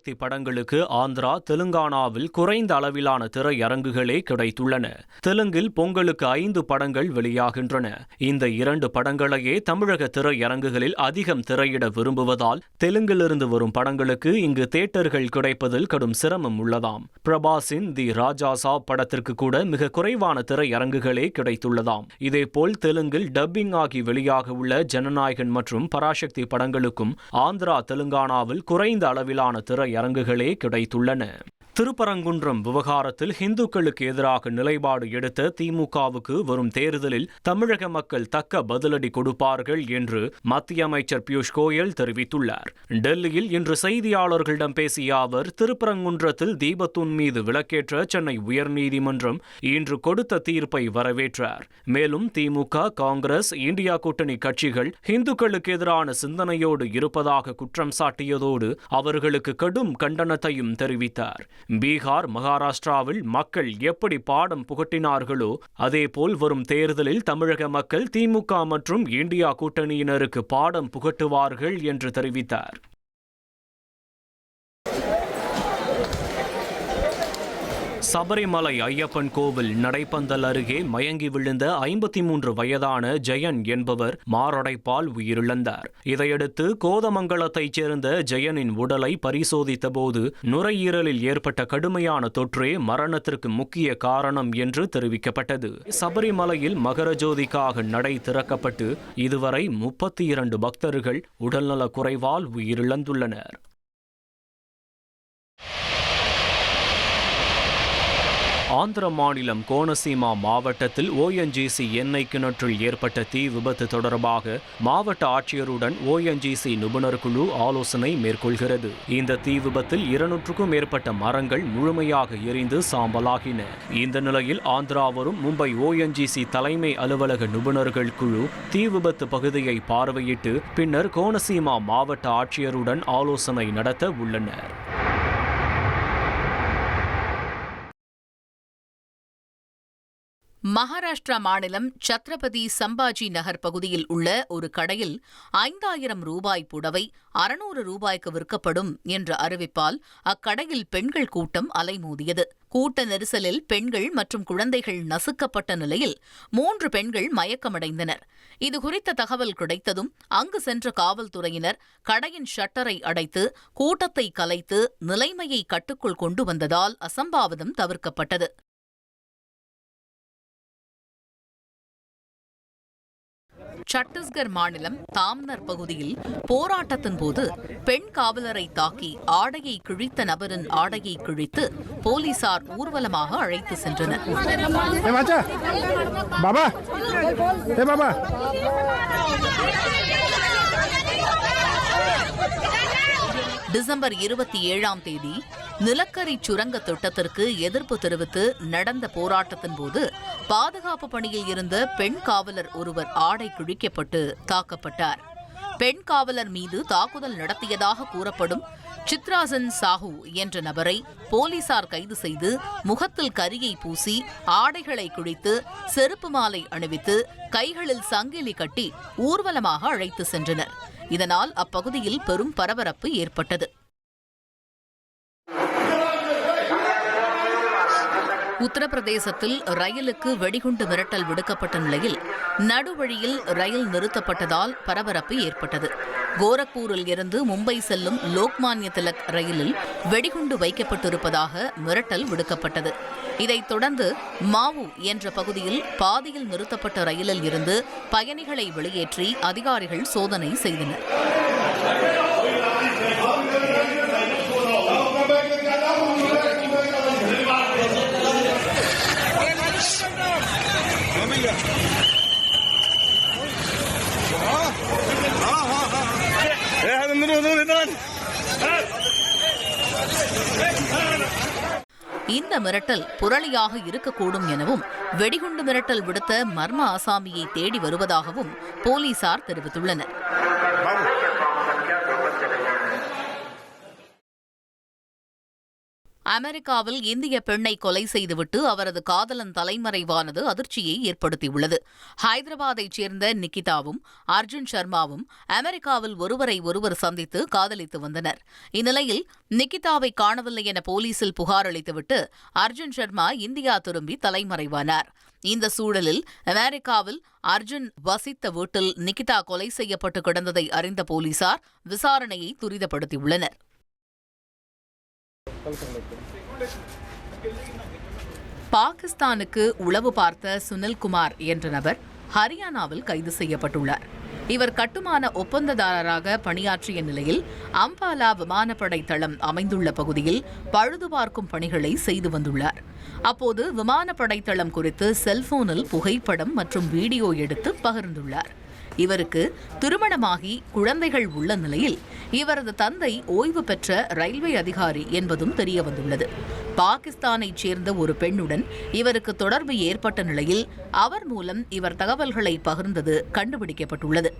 பராசக்தி படங்களுக்கு ஆந்திரா, தெலுங்கானாவில் குறைந்த அளவிலான திரையரங்குகளே கிடைத்துள்ளன. தெலுங்கில் பொங்கலுக்கு 5 படங்கள் வெளியாகின்றன. இந்த 2 படங்களையே தமிழக திரையரங்குகளில் அதிகம் திரையிட விரும்புவதால் தெலுங்கிலிருந்து வரும் படங்களுக்கு இங்கு தியேட்டர்கள் கிடைப்பதில் கடும் சிரமம் உள்ளதாம். பிரபாஸின் தி ராஜா சாப் படத்திற்கு கூட மிக குறைவான திரையரங்குகளே கிடைத்துள்ளதாம். இதேபோல் தெலுங்கில் டப்பிங் ஆகி வெளியாக உள்ள ஜனநாயகன் மற்றும் பராசக்தி படங்களுக்கும் ஆந்திரா, தெலுங்கானாவில் குறைந்த அளவிலான திரையரங்குகளே கிடைத்துள்ளன. திருப்பரங்குன்றம் விவகாரத்தில் இந்துக்களுக்கு எதிராக நிலைப்பாடு எடுத்த திமுகவுக்கு வரும் தேர்தலில் தமிழக மக்கள் தக்க பதிலடி கொடுப்பார்கள் என்று மத்திய அமைச்சர் பியூஷ் கோயல் தெரிவித்துள்ளார். டெல்லியில் இன்று செய்தியாளர்களிடம் பேசிய அவர், திருப்பரங்குன்றத்தில் தீபத்தூண் மீது விளக்கேற்ற சென்னை உயர்நீதிமன்றம் இன்று கொடுத்த தீர்ப்பை வரவேற்றார். மேலும் திமுக, காங்கிரஸ், இந்தியா கூட்டணி கட்சிகள் இந்துக்களுக்கு எதிரான சிந்தனையோடு இருப்பதாக குற்றம் சாட்டியதோடு அவர்களுக்கு கடும் கண்டனத்தையும் தெரிவித்தார். பீகார், மகாராஷ்டிராவில் மக்கள் எப்படி பாடம் புகட்டினார்களோ அதேபோல் வரும் தேர்தலில் தமிழக மக்கள் திமுக மற்றும் இந்தியா கூட்டணியினருக்கு பாடம் புகட்டுவார்கள் என்று தெரிவித்தார். சபரிமலை ஐயப்பன் கோவில் நடைப்பந்தல் அருகே மயங்கி விழுந்த 53 வயதான ஜெயன் என்பவர் மாரடைப்பால் உயிரிழந்தார். இதையடுத்து கோதமங்கலத்தைச் சேர்ந்த ஜெயனின் உடலை பரிசோதித்த போது நுரையீரலில் ஏற்பட்ட கடுமையான தொற்றே மரணத்திற்கு முக்கிய காரணம் என்று தெரிவிக்கப்பட்டது. சபரிமலையில் மகரஜோதிக்காக நடை திறக்கப்பட்டு இதுவரை 32 பக்தர்கள் உடல்நலக் குறைவால் உயிரிழந்துள்ளனர். ஆந்திர மாநிலம் கோனசீமா மாவட்டத்தில் ONGC எண்ணெய் கிணற்றில் ஏற்பட்ட தீ விபத்து தொடர்பாக மாவட்ட ஆட்சியருடன் ONGC நிபுணர் குழு ஆலோசனை மேற்கொள்கிறது. இந்த தீ விபத்தில் 200க்கும் மேற்பட்ட மரங்கள் முழுமையாக எரிந்து சாம்பலாகின. இந்த நிலையில் ஆந்திரா வரும் மும்பை ONGC தலைமை அலுவலக நிபுணர்கள் குழு தீ விபத்து பகுதியை பார்வையிட்டு பின்னர் கோனசீமா மாவட்ட ஆட்சியருடன் ஆலோசனை நடத்த உள்ளனர். மகாராஷ்டிரா மாநிலம் சத்ரபதி சம்பாஜி நகர் பகுதியில் உள்ள ஒரு கடையில் 5000 ரூபாய் புடவை 600 ரூபாய்க்கு விற்கப்படும் என்ற அறிவிப்பால் அக்கடையில் பெண்கள் கூட்டம் அலைமோதியது. கூட்ட நெரிசலில் பெண்கள் மற்றும் குழந்தைகள் நசுக்கப்பட்ட நிலையில் 3 பெண்கள் மயக்கமடைந்தனர். இதுகுறித்த தகவல் கிடைத்ததும் அங்கு சென்ற காவல்துறையினர் கடையின் ஷட்டரை அடைத்து கூட்டத்தை கலைத்து நிலைமையை கட்டுக்குள் கொண்டு வந்ததால் அசம்பாவிதம் தவிர்க்கப்பட்டது. சத்தீஸ்கர் மாநிலம் தாம்னர் பகுதியில் போராட்டத்தின் போது பெண் காவலரை தாக்கி ஆடையை கிழித்த நபரின் ஆடையை கிழித்து போலீசார் ஊர்வலமாக அழைத்து சென்றனர். டிசம்பர் 27ஆம் தேதி நிலக்கரி சுரங்க திட்டத்திற்கு எதிர்ப்பு தெரிவித்து நடந்த போராட்டத்தின் போது பாதுகாப்பு பணியில் இருந்த பெண் காவலர் ஒருவர் ஆடை கிழிக்கப்பட்டு தாக்கப்பட்டார். பெண் காவலர் மீது தாக்குதல் நடத்தியதாக கூறப்படும் சித்ராசன் சாஹூ என்ற நபரை போலீசார் கைது செய்து முகத்தில் கரியை பூசி ஆடைகளை கிழித்து செருப்பு மாலை அணிவித்து கைகளில் சங்கிலி கட்டி ஊர்வலமாக அழைத்து சென்றனர். இதனால் அப்பகுதியில் பெரும் பரபரப்பு ஏற்பட்டது. உத்தரப்பிரதேசத்தில் ரயிலுக்கு வெடிகுண்டு மிரட்டல் விடுக்கப்பட்ட நிலையில் நடுவழியில் ரயில் நிறுத்தப்பட்டதால் பரபரப்பு ஏற்பட்டது. கோரக்பூரில் இருந்து மும்பை செல்லும் லோக்மான்ய திலக் ரயிலில் வெடிகுண்டு வைக்கப்பட்டிருப்பதாக மிரட்டல் விடுக்கப்பட்டது. இதைத் தொடர்ந்து மாவு என்ற பகுதியில் பாதியில் நிறுத்தப்பட்ட ரயிலில் இருந்து பயணிகளை வெளியேற்றி அதிகாரிகள் சோதனை செய்தனர். இந்த மிரட்டல் புரளியாக இருக்கக்கூடும் எனவும் வெடிகுண்டு மிரட்டல் விடுத்த மர்ம ஆசாமியை தேடி வருவதாகவும் போலீசார் தெரிவித்துள்ளனர். அமெரிக்காவில் இந்திய பெண்ணை கொலை செய்துவிட்டு அவரது காதலன் தலைமறைவானது அதிர்ச்சியை ஏற்படுத்தியுள்ளது. ஹைதராபாத்தைச் சேர்ந்த நிகிதாவும் அர்ஜுன் சர்மாவும் அமெரிக்காவில் ஒருவரை ஒருவர் சந்தித்து காதலித்து வந்தனர். இந்நிலையில் நிகிதாவை காணவில்லை என போலீசில் புகார் அளித்துவிட்டு அர்ஜுன் சர்மா இந்தியா திரும்பி தலைமறைவானார். இந்த சூழலில் அமெரிக்காவில் அர்ஜுன் வசித்த வீட்டில் நிகிதா கொலை செய்யப்பட்டு கிடந்ததை அறிந்த போலீசார் விசாரணையை துரிதப்படுத்தியுள்ளனர். பாகிஸ்தானுக்கு உளவு பார்த்த சுனில்குமார் என்ற நபர் ஹரியானாவில் கைது செய்யப்பட்டுள்ளார். இவர் கட்டுமான ஒப்பந்ததாரராக பணியாற்றிய நிலையில் அம்பாலா விமானப்படை தளம் அமைந்துள்ள பகுதியில் பழுதுபார்க்கும் பணிகளை செய்து வந்துள்ளார். அப்போது விமானப்படை தளம் குறித்து செல்போனில் புகைப்படம் மற்றும் வீடியோ எடுத்து பகிர்ந்துள்ளார். இவருக்கு திருமணமாகி குழந்தைகள் உள்ள நிலையில் இவரது தந்தை ஓய்வு பெற்ற ரயில்வே அதிகாரி என்பதும் தெரியவந்துள்ளது. பாகிஸ்தானைச் சேர்ந்த ஒரு பெண்ணுடன் இவருக்கு தொடர்பு ஏற்பட்ட நிலையில் அவர் மூலம் இவர் தகவல்களை பகிர்ந்தது கண்டுபிடிக்கப்பட்டுள்ளது.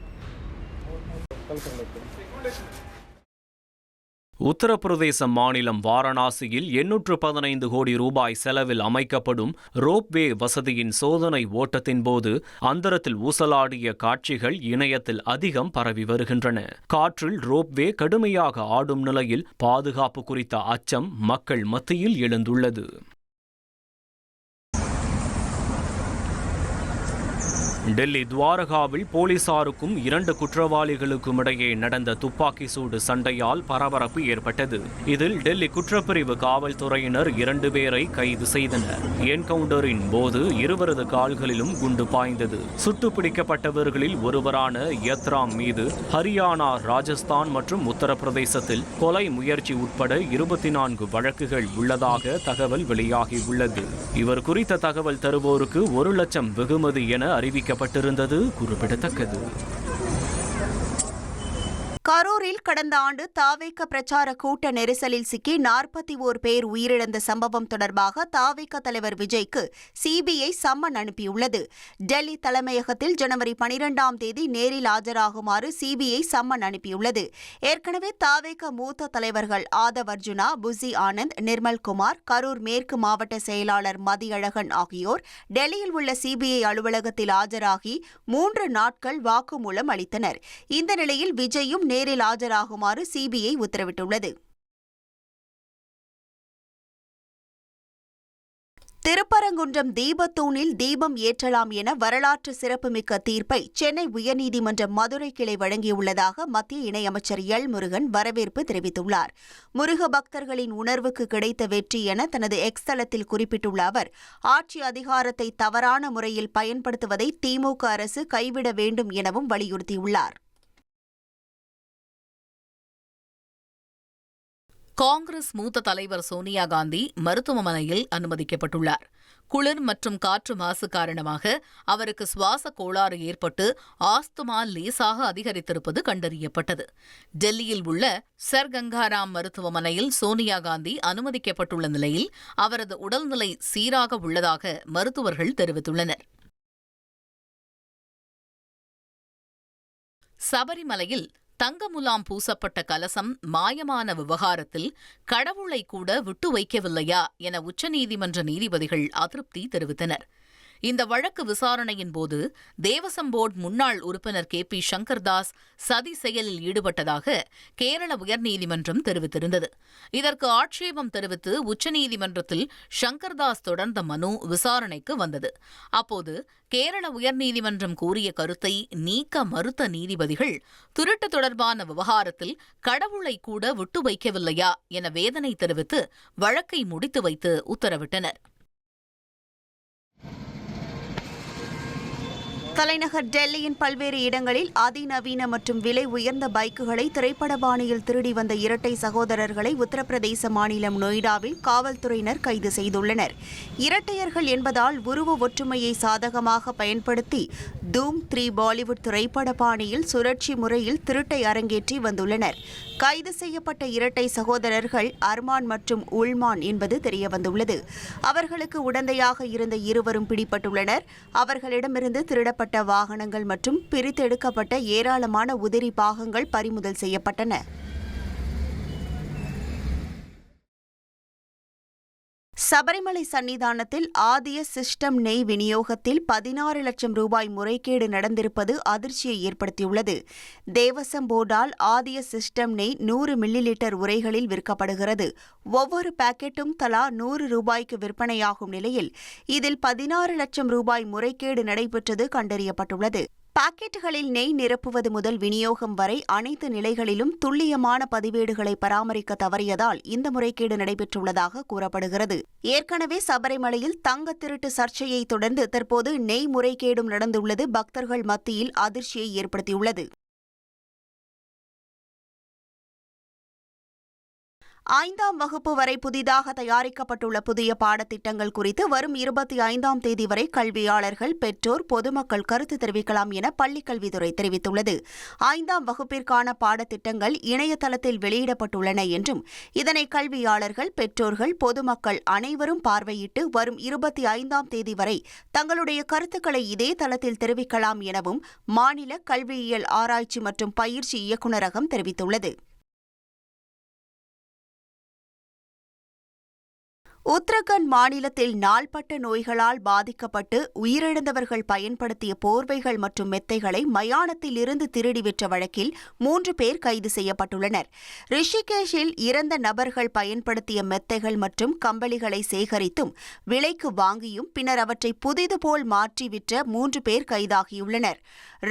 உத்தரப்பிரதேச மாநிலம் வாரணாசியில் 815 கோடி ரூபாய் செலவில் அமைக்கப்படும் ரோப்வே வசதியின் சோதனை ஓட்டத்தின் போது அந்தரத்தில் ஊசலாடிய காட்சிகள் இணையத்தில் அதிகம் பரவி வருகின்றன. காற்றில் ரோப்வே கடுமையாக ஆடும் நிலையில் பாதுகாப்பு குறித்த அச்சம் மக்கள் மத்தியில் எழுந்துள்ளது. டெல்லி துவாரகாவில் போலீசாருக்கும் 2 குற்றவாளிகளுக்கும் இடையே நடந்த துப்பாக்கி சூடு சண்டையால் பரபரப்பு ஏற்பட்டது. இதில் டெல்லி குற்றப்பிரிவு காவல்துறையினர் 2 பேரை கைது செய்தனர். என்கவுண்டரின் போது இருவரது கால்களிலும் குண்டு பாய்ந்தது. சுட்டுப்பிடிக்கப்பட்டவர்களில் ஒருவரான யத்ராம் மீது ஹரியானா, ராஜஸ்தான் மற்றும் உத்தரப்பிரதேசத்தில் கொலை முயற்சி உட்பட 24 வழக்குகள் உள்ளதாக தகவல் வெளியாகியுள்ளது. இவர் குறித்த தகவல் தருவோருக்கு 1 லட்சம் வெகுமதி என அறிவிக்கப்பட்டிருந்தது குறிப்பிடத்தக்கது. கரூரில் கடந்த ஆண்டு தாவேக பிரச்சார கூட்ட நெரிசலில் சிக்கி 41 பேர் உயிரிழந்த சம்பவம் தொடர்பாக தாவேக தலைவர் விஜய்க்கு சிபிஐ சம்மன் அனுப்பியுள்ளது. டெல்லி தலைமையகத்தில் ஜனவரி 12ஆம் தேதி நேரில் ஆஜராகுமாறு சிபிஐ சம்மன் அனுப்பியுள்ளது. ஏற்கனவே தாவேக மூத்த தலைவர்கள் ஆதவ் அர்ஜுனா, புசி ஆனந்த், நிர்மல்குமார், கரூர் மேற்கு மாவட்ட செயலாளர் மதியழகன் ஆகியோர் டெல்லியில் உள்ள சிபிஐ அலுவலகத்தில் ஆஜராகி 3 நாட்கள் வாக்குமூலம் அளித்தனர். இந்த நிலையில் விஜயும் நேரில் ஆஜராகுமாறு சிபிஐ உத்தரவிட்டுள்ளது. திருப்பரங்குன்றம் தீபத்தூணில் தீபம் ஏற்றலாம் என வரலாற்று சிறப்புமிக்க தீர்ப்பை சென்னை உயர்நீதிமன்ற மதுரை கிளை வழங்கியுள்ளதாக மத்திய இணையமைச்சர் எல் முருகன் வரவேற்பு தெரிவித்துள்ளார். முருக பக்தர்களின் உணர்வுக்கு கிடைத்த வெற்றி என தனது எக்ஸ் தளத்தில் குறிப்பிட்டுள்ள அவர், ஆட்சி அதிகாரத்தை தவறான முறையில் பயன்படுத்துவதை திமுக அரசு கைவிட வேண்டும் எனவும் வலியுறுத்தியுள்ளார். காங்கிரஸ் மூத்த தலைவர் சோனியா காந்தி மருத்துவமனையில் அனுமதிக்கப்பட்டுள்ளார். குளிர் மற்றும் காற்று மாசு காரணமாக அவருக்கு சுவாச கோளாறு ஏற்பட்டு ஆஸ்துமா லேசாக அதிகரித்திருப்பது கண்டறியப்பட்டது. டெல்லியில் உள்ள சர் கங்காராம் மருத்துவமனையில் சோனியா காந்தி அனுமதிக்கப்பட்டுள்ள நிலையில் அவரது உடல்நிலை சீராக உள்ளதாக மருத்துவர்கள் தெரிவித்துள்ளனர். சபரிமலையில் தங்க முலாம் பூசப்பட்ட கலசம் மாயமான விவகாரத்தில் கடவுளை கூட விட்டு வைக்கவில்லையா என உச்சநீதிமன்ற நீதிபதிகள் அதிருப்தி தெரிவித்தனர். இந்த வழக்கு விசாரணையின் போது தேவசம் போர்டு முன்னாள் உறுப்பினர் KP சங்கர்தாஸ் சதி செயலில் ஈடுபட்டதாக கேரள உயர்நீதிமன்றம் தெரிவித்திருந்தது. இதற்கு ஆட்சேபம் தெரிவித்து உச்சநீதிமன்றத்தில் சங்கர்தாஸ் தொடர்ந்த மனு விசாரணைக்கு வந்தது. அப்போது கேரள உயர்நீதிமன்றம் கூறிய கருத்தை நீக்க மறுத்த நீதிபதிகள் திருட்டு தொடர்பான விவகாரத்தில் கடவுளை கூட விட்டு வைக்கவில்லையா என வேதனை தெரிவித்து வழக்கை முடித்து வைத்து உத்தரவிட்டனர். தலைநகர் டெல்லியின் பல்வேறு இடங்களில் அதிநவீன மற்றும் விலை உயர்ந்த பைக்குகளை திரைப்பட பாணியில் திருடி வந்த இரட்டை சகோதரர்களை உத்தரப்பிரதேச மாநிலம் நொய்டாவில் காவல்துறையினர் கைது செய்துள்ளனர். இரட்டையர்கள் என்பதால் உருவ ஒற்றுமையை சாதகமாக பயன்படுத்தி தூம் 3 பாலிவுட் திரைப்பட பாணியில் சுழற்சி முறையில் திருட்டை அரங்கேற்றி வந்துள்ளனர். கைது செய்யப்பட்ட இரட்டை சகோதரர்கள் அர்மான் மற்றும் உல்மான் என்பது தெரியவந்துள்ளது. அவர்களுக்கு உடந்தையாக இருந்த இருவரும் பிடிபட்டுள்ளனர். அவர்களிடமிருந்து திருடப்பட்ட வாகனங்கள் மற்றும் பிரித்தெடுக்கப்பட்ட ஏராளமான உதிரி பாகங்கள் பறிமுதல் செய்யப்பட்டன. சபரிமலை சன்னிதானத்தில் ஆதிய சிஸ்டம் நெய் விநியோகத்தில் 16 லட்சம் ரூபாய் முறைகேடு நடந்திருப்பது அதிர்ச்சியை ஏற்படுத்தியுள்ளது. தேவசம் போர்டால் ஆதிய சிஸ்டம் நெய் 100 மில்லி லிட்டர் உரைகளில் விற்கப்படுகிறது. ஒவ்வொரு பாக்கெட்டும் தலா 100 ரூபாய்க்கு விற்பனையாகும் நிலையில் இதில் 16 லட்சம் ரூபாய் முறைகேடு நடைபெற்றது கண்டறியப்பட்டுள்ளது. பாக்கெட்டுகளில் நெய் நிரப்புவது முதல் விநியோகம் வரை அனைத்து நிலைகளிலும் துல்லியமான பதிவேடுகளை பராமரிக்க தவறியதால் இந்த முறைகேடு நடைபெற்றுள்ளதாக கூறப்படுகிறது. ஏற்கனவே சபரிமலையில் தங்க திருட்டு சர்ச்சையை தொடர்ந்து தற்போது நெய் முறைகேடும் நடந்துள்ளது பக்தர்கள் மத்தியில் அதிர்ச்சியை ஏற்படுத்தியுள்ளது. 5ஆம் வகுப்பு வரை புதிதாக தயாரிக்கப்பட்டுள்ள புதிய பாடத்திட்டங்கள் குறித்து வரும் 25ஆம் தேதி வரை கல்வியாளர்கள், பெற்றோர், பொதுமக்கள் கருத்து தெரிவிக்கலாம் என பள்ளிக்கல்வித்துறை தெரிவித்துள்ளது. 5ஆம் வகுப்பிற்கான பாடத்திட்டங்கள் இணையதளத்தில் வெளியிடப்பட்டுள்ளன என்றும் இதனை கல்வியாளர்கள், பெற்றோர்கள், பொதுமக்கள் அனைவரும் பார்வையிட்டு வரும் 25ஆம் தேதி வரை தங்களுடைய கருத்துக்களை இதே தளத்தில் தெரிவிக்கலாம் எனவும் மாநில கல்வியியல் ஆராய்ச்சி மற்றும் பயிற்சி இயக்குநரகம் தெரிவித்துள்ளது. உத்தரகண்ட் மாநிலத்தில் நாள்பட்ட நோய்களால் பாதிக்கப்பட்டு உயிரிழந்தவர்கள் பயன்படுத்திய போர்வைகள் மற்றும் மெத்தைகளை மயானத்தில் இருந்து திருடி விற்ற வழக்கில் 3 பேர் கைது செய்யப்பட்டுள்ளனர். ரிஷிகேஷில் இறந்த நபர்கள் பயன்படுத்திய மெத்தைகள் மற்றும் கம்பளிகளை சேகரித்தும் விலைக்கு வாங்கியும் பின்னர் அவற்றை புதிது போல் மாற்றி விற்ற 3 பேர் கைதாகியுள்ளனர்.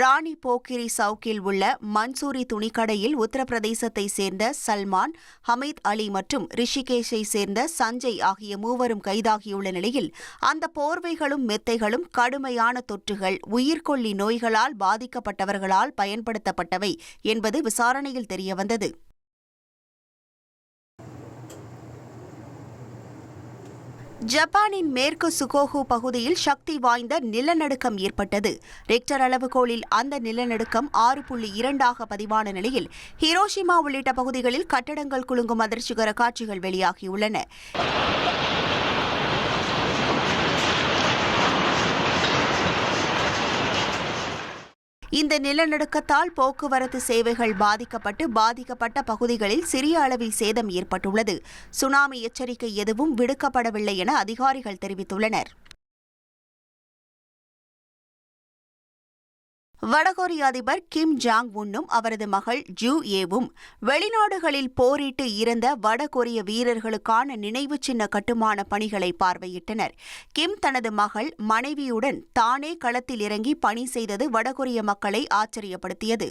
ராணி போக்கிரி சவுக்கில் உள்ள மன்சூரி துணிக்கடையில் உத்தரப்பிரதேசத்தை சேர்ந்த சல்மான், ஹமீத் அலி மற்றும் ரிஷிகேஷை சேர்ந்த சஞ்சய் ஆகிய மூவரும் கைதாகியுள்ள நிலையில் அந்த போர்வைகளும் மெத்தைகளும் கடுமையான தொற்றுகள், உயிர்கொல்லி நோய்களால் பாதிக்கப்பட்டவர்களால் பயன்படுத்தப்பட்டவை என்பது விசாரணையில் தெரியவந்தது. ஜப்பானின் மேற்கு சுகோகு பகுதியில் சக்தி வாய்ந்த நிலநடுக்கம் ஏற்பட்டது. ரிக்டர் அளவுகோலில் அந்த நிலநடுக்கம் 6.2 பதிவான நிலையில் ஹிரோஷிமா உள்ளிட்ட பகுதிகளில் கட்டடங்கள் குலுங்கும் அதிர்ச்சிகர காட்சிகள் வெளியாகியுள்ளன. இந்த நிலநடுக்கத்தால் போக்குவரத்து சேவைகள் பாதிக்கப்பட்ட பகுதிகளில் சிறிய அளவில் சேதம் ஏற்பட்டுள்ளது. சுனாமி எச்சரிக்கை எதுவும் விடுக்கப்படவில்லை என அதிகாரிகள் தெரிவித்துள்ளனர். வடகொரிய அதிபர் கிம் ஜாங் உன்னும் அவரது மகள் ஜூ ஏவும் வெளிநாடுகளில் போரிட்டு இறந்த வடகொரிய வீரர்களுக்கான நினைவு சின்ன கட்டுமான பணிகளை பார்வையிட்டனர். கிம் தனது மகள், மனைவியுடன் தானே களத்தில் இறங்கி பணி செய்தது வடகொரிய மக்களை ஆச்சரியப்படுத்தியது.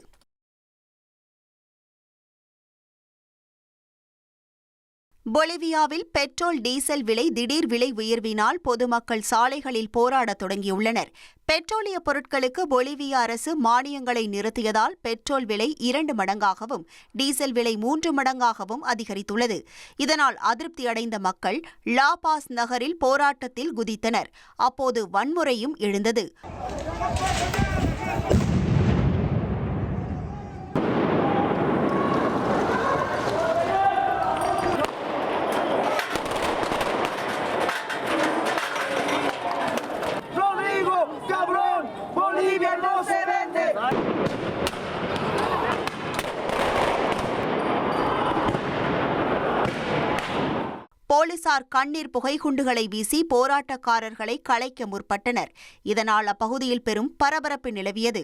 பொலிவியாவில் பெட்ரோல், டீசல் விலை திடீர் விலை உயர்வினால் பொதுமக்கள் சாலைகளில் போராடத் தொடங்கியுள்ளனர். பெட்ரோலிய பொருட்களுக்கு பொலிவியா அரசு மானியங்களை நிறுத்தியதால் பெட்ரோல் விலை 2 மடங்காகவும் டீசல் விலை 3 மடங்காகவும் அதிகரித்துள்ளது. இதனால் அதிருப்தியடைந்த மக்கள் லா பாஸ் நகரில் போராட்டத்தில் குதித்தனர். அப்போது வன்முறையும் எழுந்தது. போலீசார் கண்ணீர் புகைக்குண்டுகளை வீசி போராட்டக்காரர்களை கலைக்க முற்பட்டனர். இதனால் அப்பகுதியில் பெரும் பரபரப்பு நிலவியது.